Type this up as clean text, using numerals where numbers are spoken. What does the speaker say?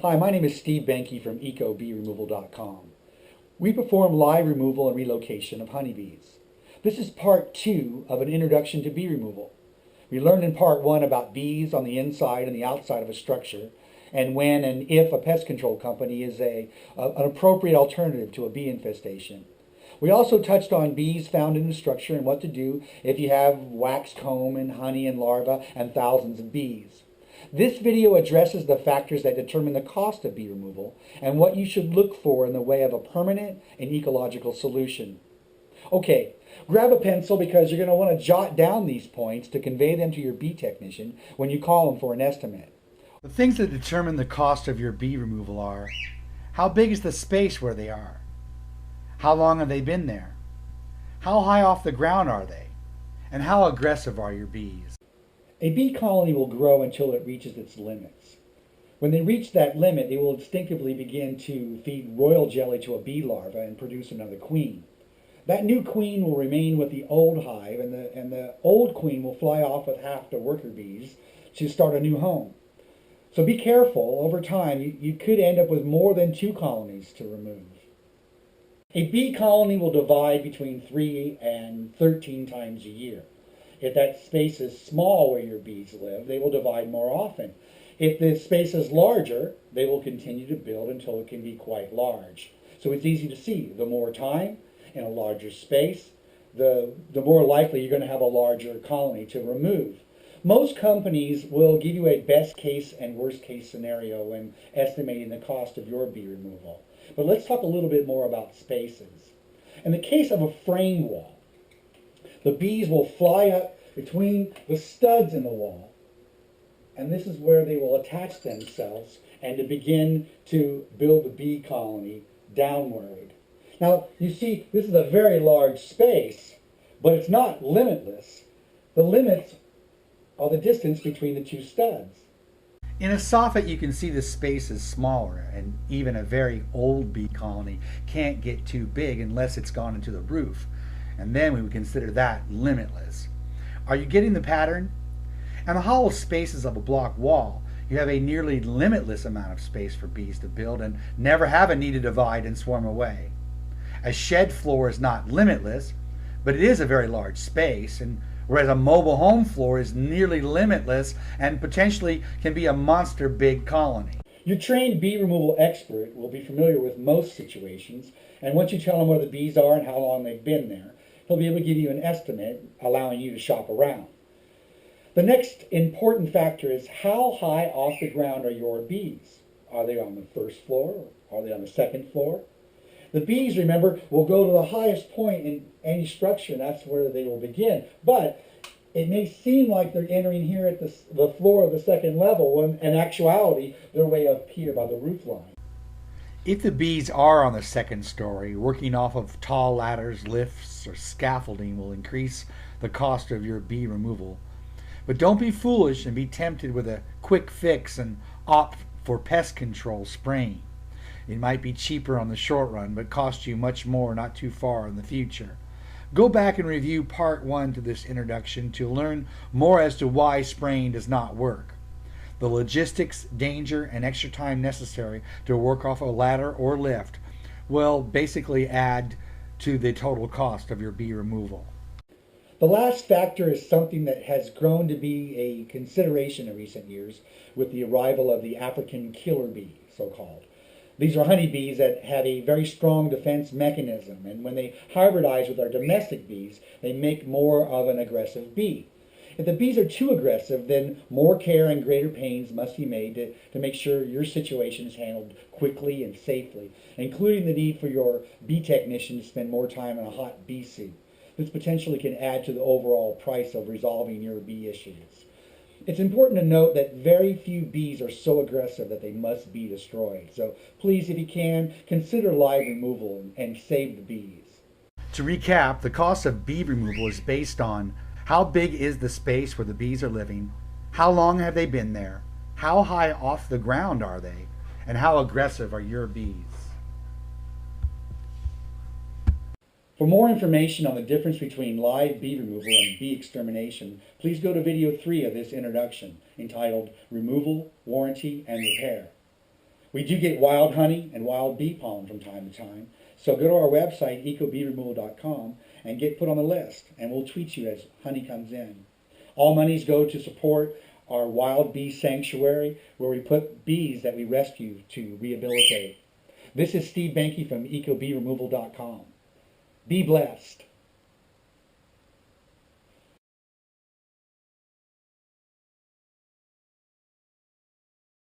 Hi, my name is Steve Benke from ecobeeremoval.com. We perform live removal and relocation of honeybees. This is part 2 of an introduction to bee removal. We learned in part 1 about bees on the inside and the outside of a structure, and when and if a pest control company is an appropriate alternative to a bee infestation. We also touched on bees found in the structure and what to do if you have wax comb and honey and larvae and thousands of bees. This video addresses the factors that determine the cost of bee removal and what you should look for in the way of a permanent and ecological solution. Okay, grab a pencil because you're going to want to jot down these points to convey them to your bee technician when you call them for an estimate. The things that determine the cost of your bee removal are: how big is the space where they are? How long have they been there? How high off the ground are they? And how aggressive are your bees? A bee colony will grow until it reaches its limits. When they reach that limit, they will instinctively begin to feed royal jelly to a bee larva and produce another queen. That new queen will remain with the old hive, and the old queen will fly off with half the worker bees to start a new home. So be careful. Over time, you could end up with more than 2 colonies to remove. A bee colony will divide between 3 and 13 times a year. If that space is small where your bees live, they will divide more often. If the space is larger, they will continue to build until it can be quite large. So it's easy to see. The more time in a larger space, the more likely you're going to have a larger colony to remove. Most companies will give you a best case and worst case scenario when estimating the cost of your bee removal. But let's talk a little bit more about spaces. In the case of a frame wall, the bees will fly up between the studs in the wall, and this is where they will attach themselves and to begin to build the bee colony downward. Now, you see, this is a very large space, but it's not limitless. The limits are the distance between the 2 studs. In a soffit, you can see the space is smaller, and even a very old bee colony can't get too big unless it's gone into the roof. And then we would consider that limitless. Are you getting the pattern? In the hollow spaces of a block wall, you have a nearly limitless amount of space for bees to build and never have a need to divide and swarm away. A shed floor is not limitless, but it is a very large space, and whereas a mobile home floor is nearly limitless and potentially can be a monster big colony. Your trained bee removal expert will be familiar with most situations, and once you tell him where the bees are and how long they've been there, he'll be able to give you an estimate, allowing you to shop around. The next important factor is how high off the ground are your bees? Are they on the first floor? Are they on the second floor? The bees, remember, will go to the highest point in any structure, and that's where they will begin. But it may seem like they're entering here at the floor of the second level, when in actuality, they're way up here by the roof line. If the bees are on the second story, working off of tall ladders, lifts, or scaffolding will increase the cost of your bee removal. But don't be foolish and be tempted with a quick fix and opt for pest control spraying. It might be cheaper on the short run, but cost you much more not too far in the future. Go back and review part 1 to this introduction to learn more as to why spraying does not work. The logistics, danger, and extra time necessary to work off a ladder or lift will basically add to the total cost of your bee removal. The last factor is something that has grown to be a consideration in recent years with the arrival of the African killer bee, so-called. These are honeybees that have a very strong defense mechanism, and when they hybridize with our domestic bees, they make more of an aggressive bee. If the bees are too aggressive, then more care and greater pains must be made to make sure your situation is handled quickly and safely, including the need for your bee technician to spend more time in a hot bee suit. This potentially can add to the overall price of resolving your bee issues. It's important to note that very few bees are so aggressive that they must be destroyed. So please, if you can, consider live removal and save the bees. To recap, the cost of bee removal is based on how big is the space where the bees are living, how long have they been there, how high off the ground are they, and how aggressive are your bees. For more information on the difference between live bee removal and bee extermination, please go to video 3 of this introduction, entitled Removal, Warranty, and Repair. We do get wild honey and wild bee pollen from time to time. So go to our website, ecobeeremoval.com, and get put on the list, and we'll tweet you as honey comes in. All monies go to support our wild bee sanctuary, where we put bees that we rescue to rehabilitate. This is Steve Banky from ecobeeremoval.com. Be blessed.